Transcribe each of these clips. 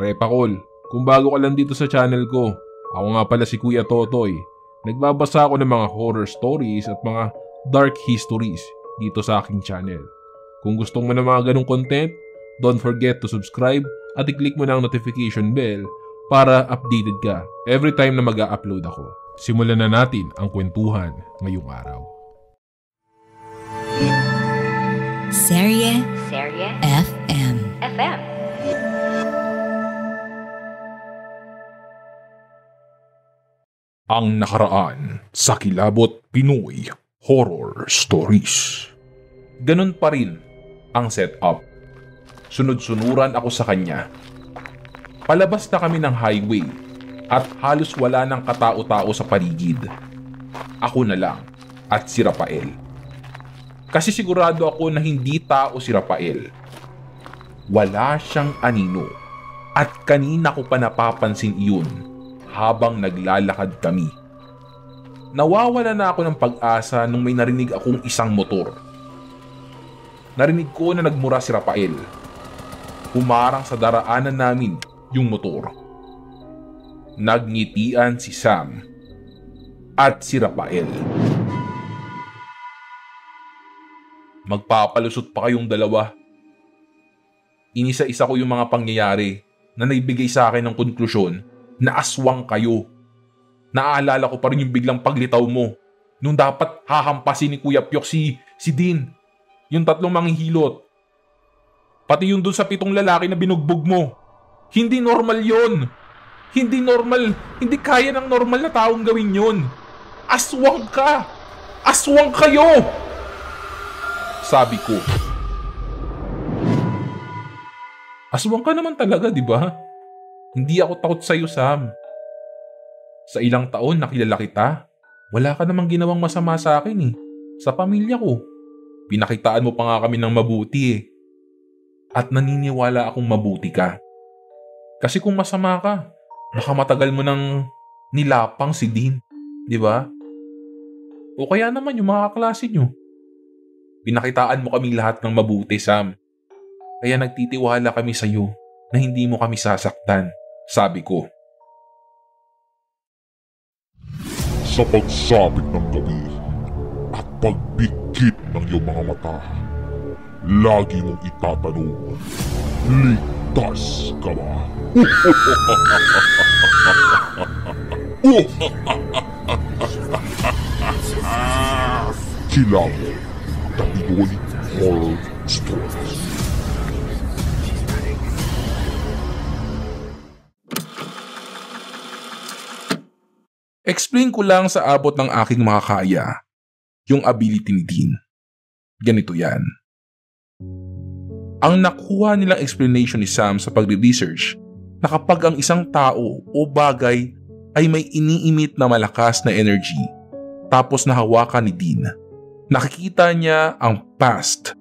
Repakol, kung bago ka lang dito sa channel ko, ako nga pala si Kuya Totoy. Nagbabasa ako ng mga horror stories at mga dark histories dito sa aking channel. Kung gusto mo ng mga ganong content, don't forget to subscribe at i-click mo na ang notification bell para updated ka every time na mag-a-upload ako. Simulan na natin ang kwentuhan ngayong araw. Serye FM. Ang nakaraan sa Kilabot Pinoy Horror Stories. Ganun pa rin ang setup. Sunod-sunuran ako sa kanya. Palabas na kami ng highway at halos wala ng katao-tao sa paligid. Ako na lang at si Rafael. Kasi sigurado ako na hindi tao si Rafael. Wala siyang anino at kanina ko pa napapansin iyon habang naglalakad kami. Nawawala na ako ng pag-asa nung may narinig akong isang motor. Narinig ko na nagmura si Rafael. Humarang sa daraanan namin yung motor. Nagngitian si Sam at si Rafael. Magpapalusot pa kayong dalawa. Inisa-isa ko yung mga pangyayari na naibigay sa akin ng konklusyon na aswang kayo. Naaalala ko pa rin yung biglang paglitaw mo nung dapat hahampasin ni Kuya Pyok si Dean, yung 3 manghihilot. Pati yung dun sa 7 lalaki na binugbog mo. Hindi normal yon. Hindi normal. Hindi kaya ng normal na taong gawin yon. Aswang ka! Aswang kayo! Sabi ko. Aswang ka naman talaga, di ba? Hindi ako takot sa'yo, Sam. Sa ilang taon nakilala kita, wala ka namang ginawang masama sa akin eh. Sa pamilya ko. Pinakitaan mo pa nga kami ng mabuti eh. At naniniwala akong mabuti ka. Kasi kung masama ka, baka matagal mo nang nilapang si Dean. Di ba? O kaya naman yung mga kaklase nyo. Pinakitaan mo kaming lahat ng mabuti, Sam. Kaya nagtitiwala kami sa'yo na hindi mo kami sasaktan. Sabi ko. Sa pagsapit ng gabi at pagbigkit ng iyong mga mata, lagi mong itatanong, ligtas ka ba? Kilabot na Pinoy Horror Stories. Explain ko lang sa abot ng aking makakaya yung ability ni Dean. Ganito yan. Ang nakuha nilang explanation ni Sam sa pagre-research na kapag ang isang tao o bagay ay may iniimit na malakas na energy tapos nahawakan ni Dean, nakikita niya ang past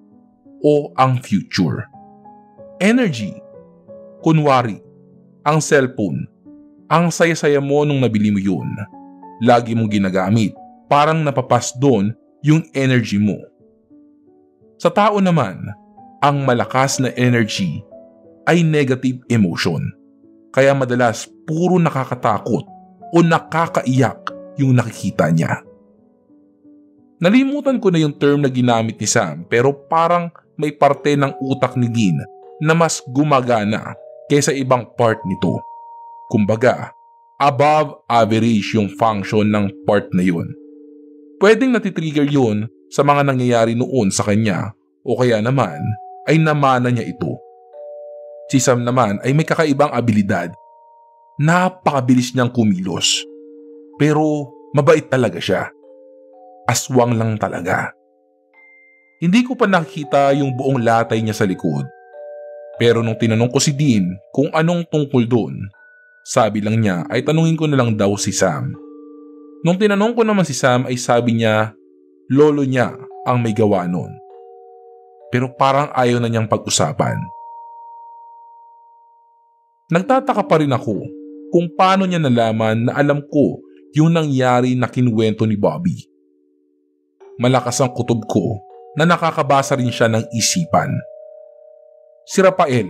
o ang future. Energy. Kunwari, ang cellphone. Ang saya-saya mo nung nabili mo yun. Lagi mong ginagamit. Parang napapas doon yung energy mo. Sa tao naman, ang malakas na energy ay negative emotion. Kaya madalas puro nakakatakot o nakakaiyak yung nakikita niya. Nalimutan ko na yung term na ginamit ni Sam pero parang may parte ng utak ni Dean na mas gumagana kaysa ibang part nito. Kumbaga, above average yung function ng part na yun. Pwedeng natitrigger yun sa mga nangyayari noon sa kanya o kaya naman ay namana niya ito. Si Sam naman ay may kakaibang abilidad. Napakabilis niyang kumilos. Pero mabait talaga siya. Aswang lang talaga. Hindi ko pa nakikita yung buong latay niya sa likod. Pero nung tinanong ko si Dean kung anong tungkol doon, sabi lang niya ay tanungin ko na lang daw si Sam. Nung tinanong ko naman si Sam ay sabi niya lolo niya ang may gawa nun. Pero parang ayaw na niyang pag-usapan. Nagtataka pa rin ako kung paano niya nalaman na alam ko yung nangyari na kinuwento ni Bobby. Malakas ang kutob ko na nakakabasa rin siya ng isipan. Si Rafael,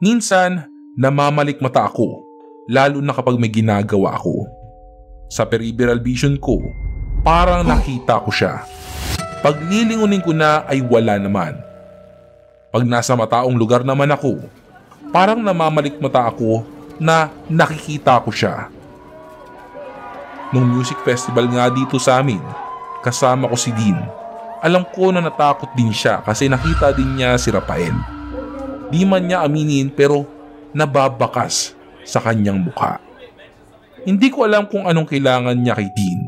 minsan Namamalikmata ako, lalo na kapag may ginagawa ako. Sa peripheral vision ko, parang nakita ko siya. Paglilingunin ko na ay wala naman. Pag nasa mataong lugar naman ako, parang namamalikmata ako na nakikita ko siya. Nung music festival nga dito sa amin, kasama ko si Dean. Alam ko na natakot din siya kasi nakita din niya si Rafael. Di man niya aminin pero nababakas sa kanyang mukha. Hindi ko alam kung anong kailangan niya kay Dean.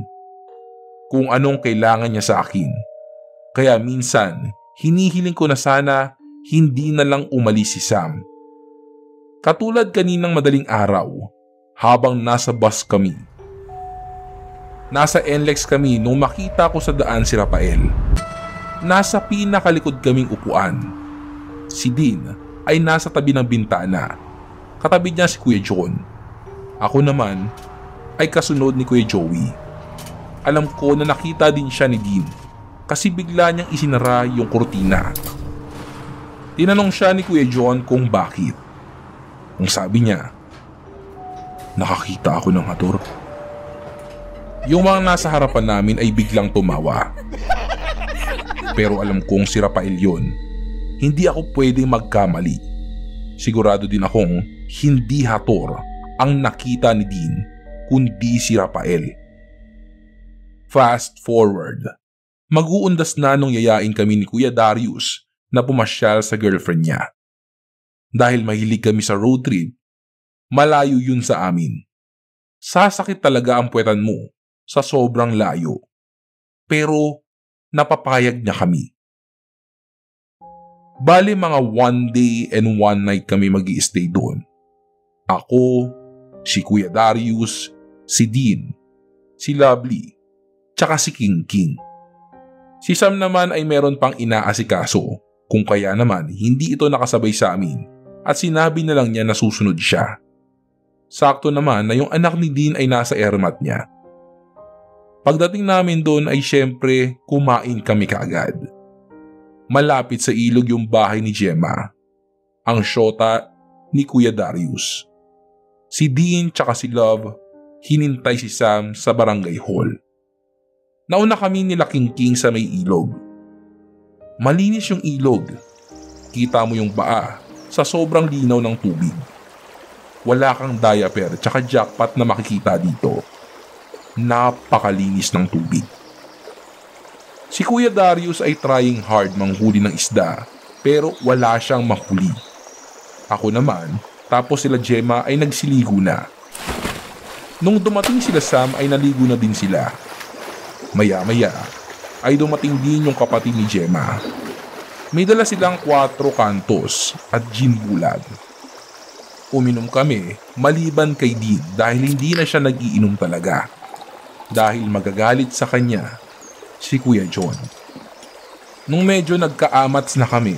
Kung anong kailangan niya sa akin. Kaya minsan, hinihiling ko na sana hindi na lang umalis si Sam. Katulad kaninang madaling araw, habang nasa bus kami. Nasa NLEX kami nung makita ko sa daan si Rafael. Nasa pinakalikod kaming upuan. Si Dean ay nasa tabi ng bintana. Katabi niya si Kuya John. Ako naman ay kasunod ni Kuya Joey. Alam ko na nakita din siya ni Dean kasi bigla niyang isinara yung kurtina. Tinanong siya ni Kuya John kung bakit. Ang sabi niya, nakakita ako ng hator. Yung mga nasa harapan namin ay biglang tumawa. Pero alam kong si Rafael yun. Hindi ako pwedeng magkamali. Sigurado din akong hindi hator ang nakita ni Dean, kundi si Rafael. Fast forward. Mag-uundas na nung yayain kami ni Kuya Darius na pumasyal sa girlfriend niya. Dahil mahilig kami sa road trip, malayo yun sa amin. Sasakit talaga ang puwetan mo sa sobrang layo. Pero napapayag niya kami. Bali mga 1 day and 1 night kami mag-i-stay doon. Ako, si Kuya Darius, si Dean, si Lovely, tsaka si King King. Si Sam naman ay meron pang inaasikaso, kung kaya naman hindi ito nakasabay sa amin at sinabi na lang niya na susunod siya. Sakto naman na yung anak ni Dean ay nasa airmat niya. Pagdating namin doon ay syempre kumain kami kaagad. Malapit sa ilog yung bahay ni Gemma, ang syota ni Kuya Darius. Si Dean tsaka si Love hinintay si Sam sa barangay hall. Nauna kami nila King King sa may ilog. Malinis yung ilog. Kita mo yung paa sa sobrang linaw ng tubig. Wala kang diaper tsaka jackpot na makikita dito. Napakalinis ng tubig. Si Kuya Darius ay trying hard manghuli ng isda pero wala siyang mahuli. Ako naman, tapos sila Gemma ay nagsiligo na. Nung dumating sila Sam ay naligo na din sila. Maya-maya ay dumating din yung kapatid ni Gemma. May dala silang 4 kantos at gin bulag. Uminom kami maliban kay Dean dahil hindi na siya nag-iinom talaga. Dahil magagalit sa kanya si Kuya John. Nung medyo nagkaamats na kami,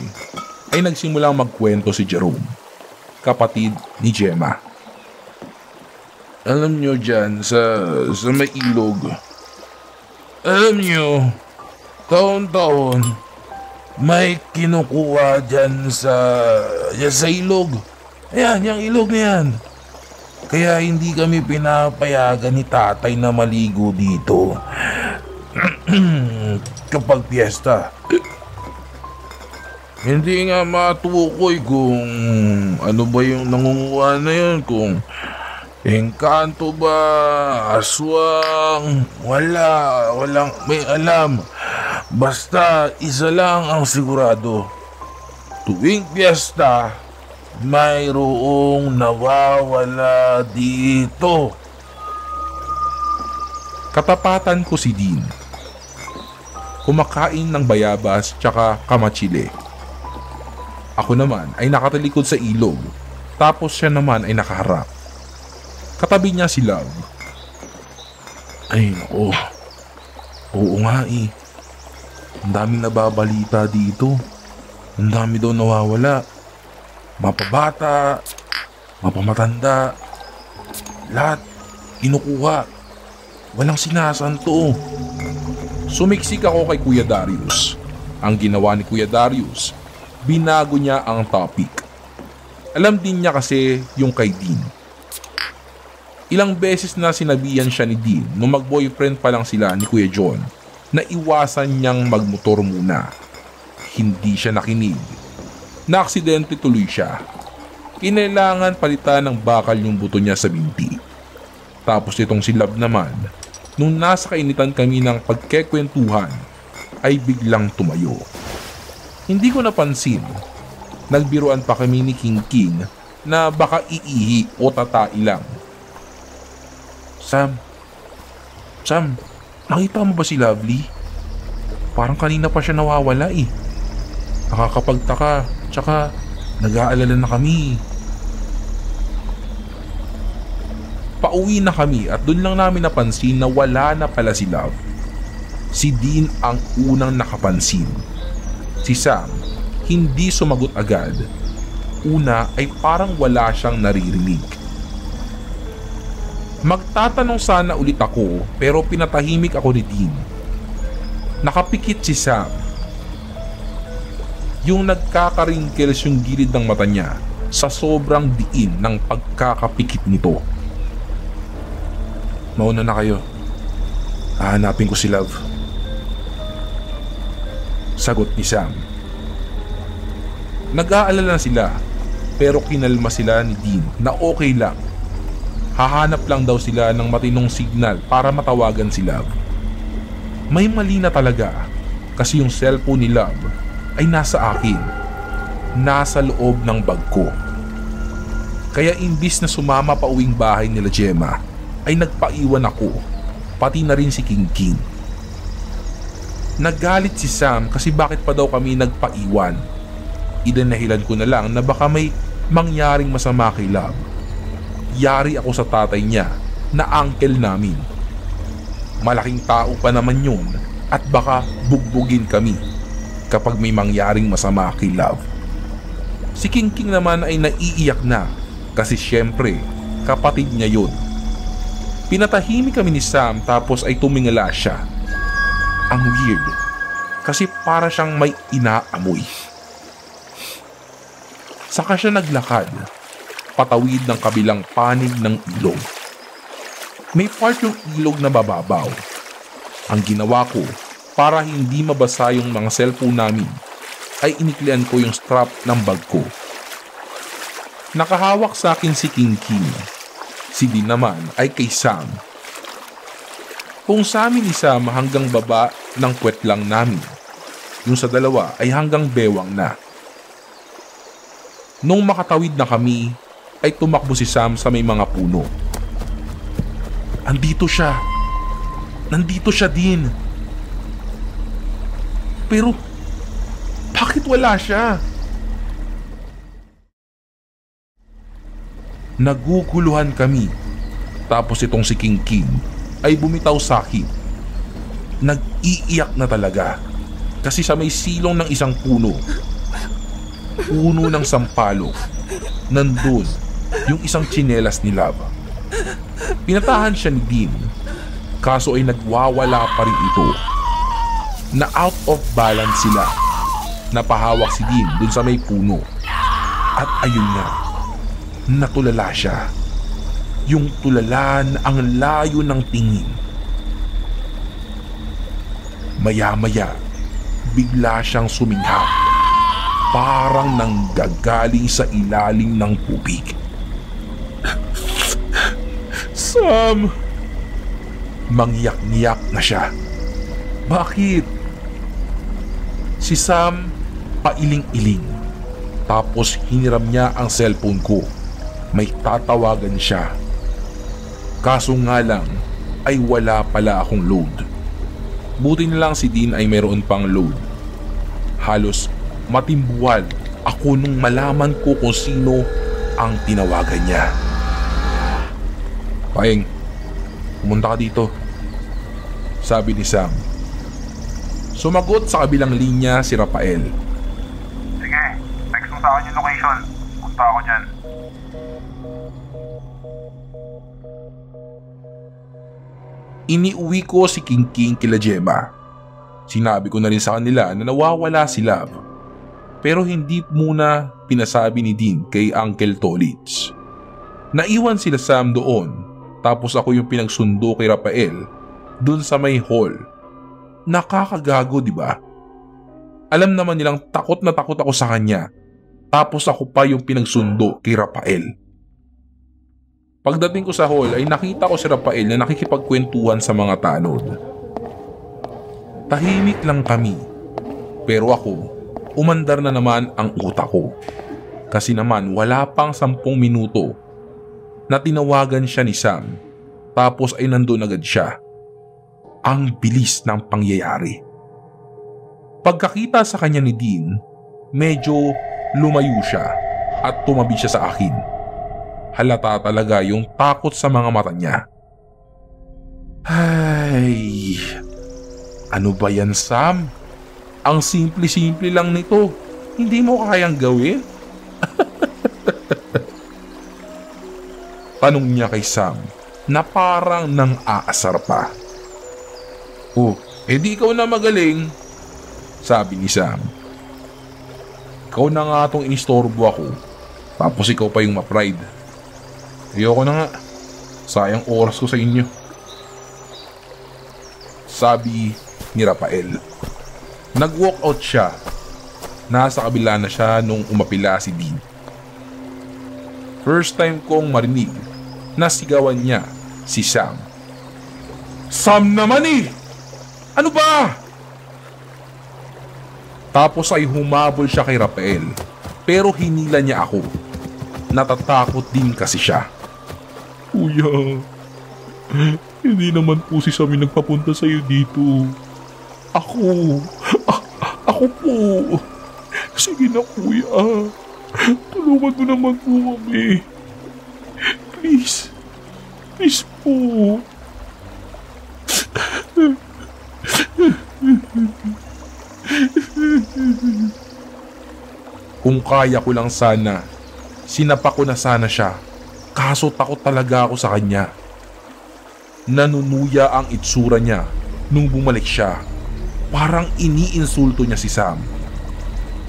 ay nagsimulang magkwento si Jerome, kapatid ni Gemma. Alam nyo dyan sa may ilog, alam nyo, taon-taon, may kinukuha dyan sa ilog. Ayan, yung ilog na yan. Kaya hindi kami pinapayagan ni tatay na maligo dito kapag piyesta. Hindi nga matukoy kung ano ba yung nangunguha na yun, kung engkanto ba, aswang, walang may alam. Basta isa lang ang sigurado. Tuwing piyesta, mayroong nawawala dito. Katapatan ko si Dean. Kumakain ng bayabas tsaka kamatsile. Ako naman ay nakatalikod sa ilog, tapos siya naman ay nakaharap. Katabi niya si Love. Ay nako, oo nga eh. Ang daming nababalita dito. Ang dami daw nawawala. Mapabata, mapamatanda, lahat kinukuha. Walang sinasanto. Sumiksik ako kay Kuya Darius. Ang ginawa ni Kuya Darius, binago niya ang topic. Alam din niya kasi yung kay Dean. Ilang beses na sinabihan siya ni Dean nung mag-boyfriend pa lang sila ni Kuya John na iwasan niyang magmotor muna. Hindi siya nakinig. Na-aksidente tuloy siya. Kinailangan palitan ng bakal yung buto niya sa binti. Tapos itong si Love naman, nung nasa kainitan kami ng pagkekwentuhan, ay biglang tumayo. Hindi ko napansin. Nagbiruan pa kami ni King King na baka iihi o tatai lang. Sam, nakita mo ba si Lovely? Parang kanina pa siya nawawala eh. Nakakapagtaka, tsaka nag-aalala na kami. Pauwi na kami at doon lang namin napansin na wala na pala si Love. Si Dean ang unang nakapansin. Si Sam, hindi sumagot agad. Una ay parang wala siyang naririnig. Magtatanong sana ulit ako pero pinatahimik ako ni Dean. Nakapikit si Sam. Yung nagkaka-wrinkles yung gilid ng mata niya sa sobrang diin ng pagkakapikit nito. Mauna na kayo. Hahanapin ko si Love. Sagot ni Sam. Nag-aalala sila pero kinalma sila ni Dean na okay lang. Hahanap lang daw sila ng matinong signal para matawagan si Love. May mali na talaga kasi yung cellphone ni Love ay nasa akin. Nasa loob ng bag ko. Kaya imbis na sumama pa uwing bahay nila Gemma, ay nagpaiwan ako, pati na rin si King King. Naggalit si Sam kasi bakit pa daw kami nagpaiwan. Idinahilan ko na lang na baka may mangyaring masama kay Love. Yari ako sa tatay niya na uncle namin. Malaking tao pa naman yun at baka bugbugin kami kapag may mangyaring masama kay Love. Si King King naman ay naiiyak na kasi syempre kapatid niya yun. Pinatahimik kami ni Sam tapos ay tumingala siya. Ang weird kasi para siyang may inaamoy. Saka siya naglakad patawid ng kabilang panig ng ilog. May part yung ilog na bababaw. Ang ginawa ko para hindi mabasa yung mga cellphone namin ay iniklian ko yung strap ng bag ko. Nakahawak sa akin si King King. Si Dean naman ay kay Sam. Kung sa amin ni Sam hanggang baba ng kwet lang namin. Yung sa dalawa ay hanggang bewang na. Nung makatawid na kami, ay tumakbo si Sam sa may mga puno. Andito siya. Nandito siya din. Pero, bakit wala siya? Naguguluhan kami. Tapos itong si King King ay bumitaw sa akin. Nag-iiyak na talaga. Kasi sa may silong ng isang puno ng sampalok, nandun yung isang tsinelas ni Love. Pinatahan siya ni Dean, kaso ay nagwawala pa rin ito. Na out of balance sila. Napahawak si Dean dun sa may puno. At ayun nga, natulala siya. Yung tulala na ang layo ng tingin. Maya-maya, bigla siyang suminghap. Parang nanggagaling sa ilalim ng tubig. Sam! Mangyak-nyak na siya. Bakit? Si Sam pailing-iling. Tapos hiniram niya ang cellphone ko. May tatawagan siya. Kaso nga lang ay wala pala akong load. Buti na lang si Dean ay mayroon pang load. Halos matimbuwal ako nung malaman ko kung sino ang tinawagan niya. Paeng, pumunta ka dito, sabi ni Sam. Sumagot sa kabilang linya si Rafael. Sige, text mo sa akin yung location. Punta ako dyan. Iniuwi ko si King King kila Gemma. Sinabi ko na rin sa kanila na nawawala si Love. Pero hindi muna pinasabi ni Dean kay Uncle Tolitz. Naiwan sila Sam doon, tapos ako yung pinagsundo kay Rafael dun sa may hall. Nakakagago, di ba? Alam naman nilang takot na takot ako sa kanya, tapos ako pa yung pinagsundo kay Rafael. Pagdating ko sa hall ay nakita ko si Rafael na nakikipagkwentuhan sa mga tanod. Tahimik lang kami, pero ako, umandar na naman ang utak ko. Kasi naman wala pang 10 minuto na tinawagan siya ni Sam, tapos ay nandun agad siya. Ang bilis ng pangyayari. Pagkakita sa kanya ni Dean, medyo lumayo siya at tumabi siya sa akin. Halata talaga yung takot sa mga mata niya. Ay, ano ba yan, Sam? Ang simple-simple lang nito. Hindi mo kayang gawin? Tanong niya kay Sam na parang nang aasar pa. Oh, edi ikaw na magaling, sabi ni Sam. Ikaw na nga itong inistorbo ako, tapos ikaw pa yung ma-pride. Ayoko na nga, sayang oras ko sa inyo, sabi ni Rafael. Nag-walk out siya. Nasa kabila na siya nung umapila si Dean. First time kong marinig na sigawan niya si Sam. Sam naman eh! Ano ba? Tapos ay humabol siya kay Rafael, pero hinila niya ako. Natatakot din kasi siya. Kuya, hindi naman po si Sam nagpapunta sa'yo dito. Ako po. Sige na kuya, tulungan mo naman po kami. Please po. Kung kaya ko lang sana, sinapa ko na sana siya. Kaso takot talaga ako sa kanya. Nanunuya ang itsura niya nung bumalik siya. Parang iniinsulto niya si Sam.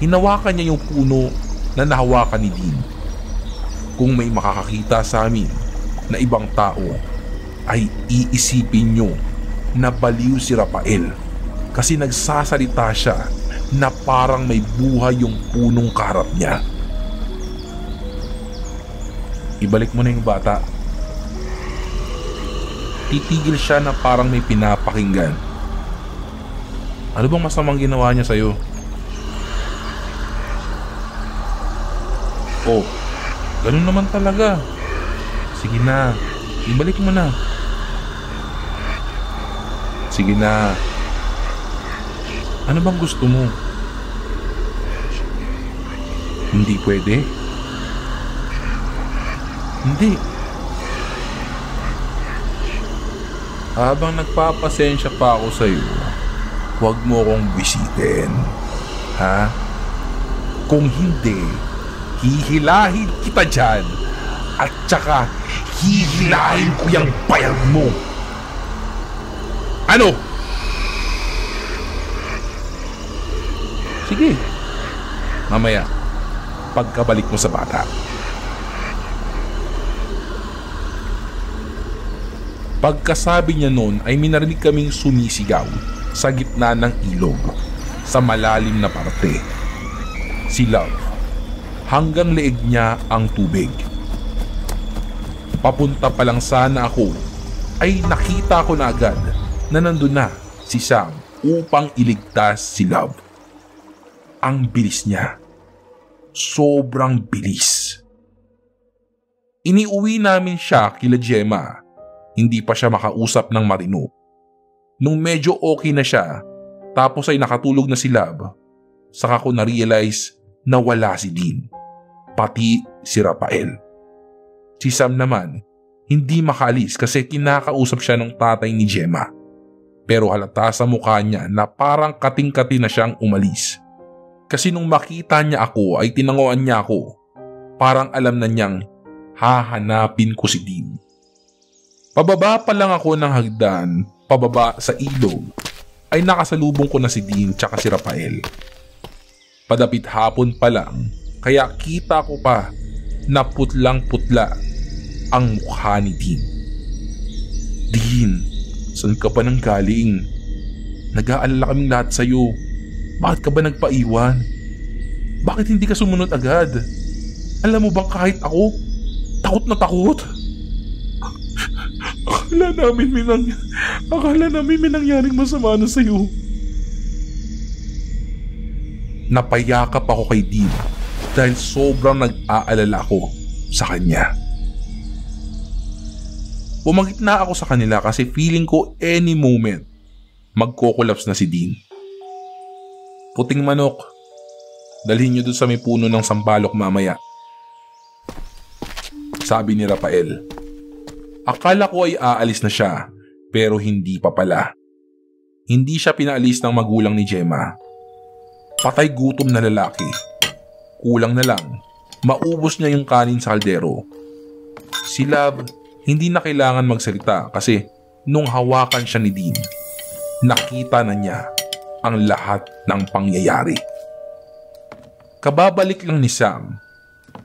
Hinawakan niya yung puno na nahawakan ni Dean. Kung may makakakita sa amin na ibang tao, ay iisipin nyo na baliw si Rafael. Kasi nagsasalita siya na parang may buhay yung punong kaharap niya. Ibalik mo na yung bata. Titigil siya na parang may pinapakinggan. Ano bang masamang ginawa niya sa'yo? Oh, ganun naman talaga. Sige na, ibalik mo na. Sige na. Ano bang gusto mo? Hindi pwede? Hindi. Habang nagpapasensya pa ako sa'yo, huwag mo akong bisitin. Ha? Kung hindi, hihilahin kita dyan. At saka, hihilahin ko yung bayag mo. Ano? Sige. Mamaya, pagkabalik mo sa bata. Pagkasabi niya noon ay minarinig kaming sumisigaw sa gitna ng ilog, sa malalim na parte. Si Love, hanggang leeg niya ang tubig. Papunta pa lang sana ako ay nakita ko na agad na nandun na si Sam upang iligtas si Love. Ang bilis niya. Sobrang bilis. Iniuwi namin siya kila Gemma. Hindi pa siya makausap ng matino. Nung medyo okay na siya, tapos ay nakatulog na si Love, saka ko na-realize na wala si Dean. Pati si Rafael. Si Sam naman, hindi makaalis kasi kinakausap siya ng tatay ni Gemma. Pero halata sa mukha niya na parang kating-kati na siyang umalis. Kasi nung makita niya ako ay tinanguan niya ako. Parang alam na niyang hahanapin ko si Dean. Pababa pa lang ako ng hagdan, pababa sa ilog, ay nakasalubong ko na si Dean tsaka si Rafael. Padapit hapon pa lang kaya kita ko pa na putlang-putla ang mukha ni Dean. Dean, saan ka ba nang galing? Nag-aalala kaming lahat sa'yo. Bakit ka ba nagpaiwan? Bakit hindi ka sumunod agad? Alam mo bang kahit ako, takot na takot? Akala namin may nangyaring masama na sa'yo. Napayakap ako kay Dean dahil sobrang nag-aalala ako sa kanya. Pumagit na ako sa kanila kasi feeling ko any moment magko-collapse na si Dean. Puting manok, dalhin niyo dun sa may puno ng sampalok mamaya, sabi ni Rafael. Akala ko ay aalis na siya pero hindi pa pala. Hindi siya pinaalis ng magulang ni Gemma. Patay gutom na lalaki. Kulang na lang, maubos niya yung kanin sa kaldero. Si Love hindi na kailangan magsalita kasi nung hawakan siya ni Dean, nakita na niya ang lahat ng pangyayari. Kababalik lang ni Sam,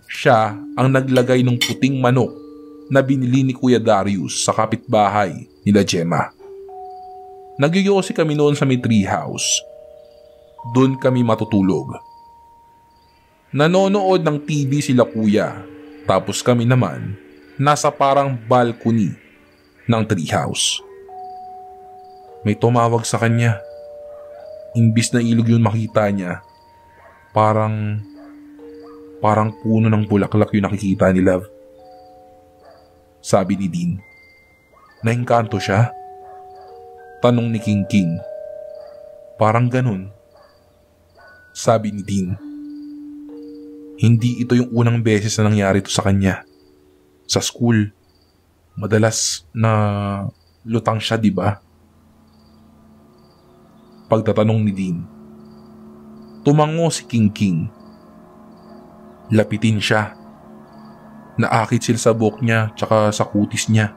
siya ang naglagay ng puting manok na binili ni Kuya Darius sa kapitbahay nila Gemma. Nagyoyosi kami noon sa may treehouse. Doon kami matutulog. Nanonood ng TV sila kuya, tapos kami naman nasa parang balcony ng treehouse. May tumawag sa kanya. Imbis na ilog yung makita niya, parang puno ng bulaklak yung nakikita ni Love. Sabi ni Dean. Naengkanto siya? Tanong ni King King. Parang ganun. Sabi ni Dean. Hindi ito yung unang beses na nangyari ito sa kanya. Sa school, madalas na lutang siya, di ba? Pagtatanong ni Dean. Tumango si King King. Lapitin siya. Naakit sila sa buhok niya tsaka sa kutis niya.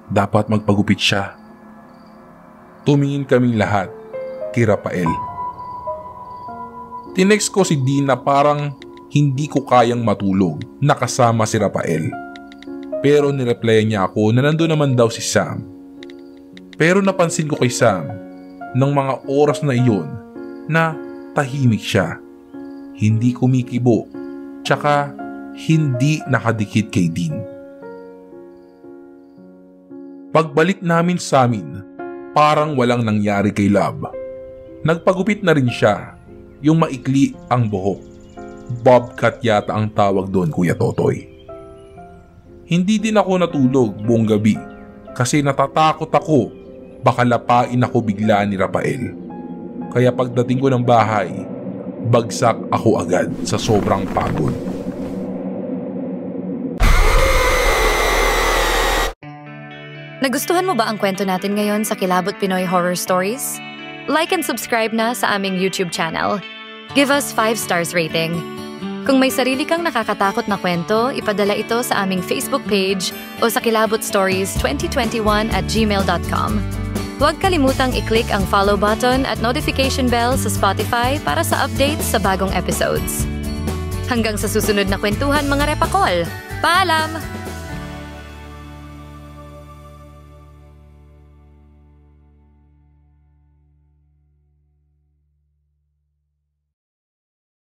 Dapat magpagupit siya. Tumingin kaming lahat kay Rafael. Tinext ko si Dean na parang hindi ko kayang matulog nakasama si Rafael. Pero nireplyan niya ako na nandun naman daw si Sam. Pero napansin ko kay Sam ng mga oras na iyon na tahimik siya. Hindi kumikibo tsaka hindi nakadikit kay Dean. Pagbalik namin sa amin, parang walang nangyari kay Love. Nagpagupit na rin siya. Yung maikli ang buhok. Bobcat yata ang tawag doon, Kuya Totoy. Hindi din ako natulog buong gabi kasi natatakot ako baka lapain ako bigla ni Rafael. Kaya pagdating ko ng bahay, bagsak ako agad sa sobrang pagod. Nagustuhan mo ba ang kwento natin ngayon sa Kilabot Pinoy Horror Stories? Like and subscribe na sa aming YouTube channel. Give us 5 stars rating. Kung may sarili kang nakakatakot na kwento, ipadala ito sa aming Facebook page o sa kilabotstories2021@gmail.com. Huwag kalimutang i-click ang follow button at notification bell sa Spotify para sa updates sa bagong episodes. Hanggang sa susunod na kwentuhan mga repakol. Paalam!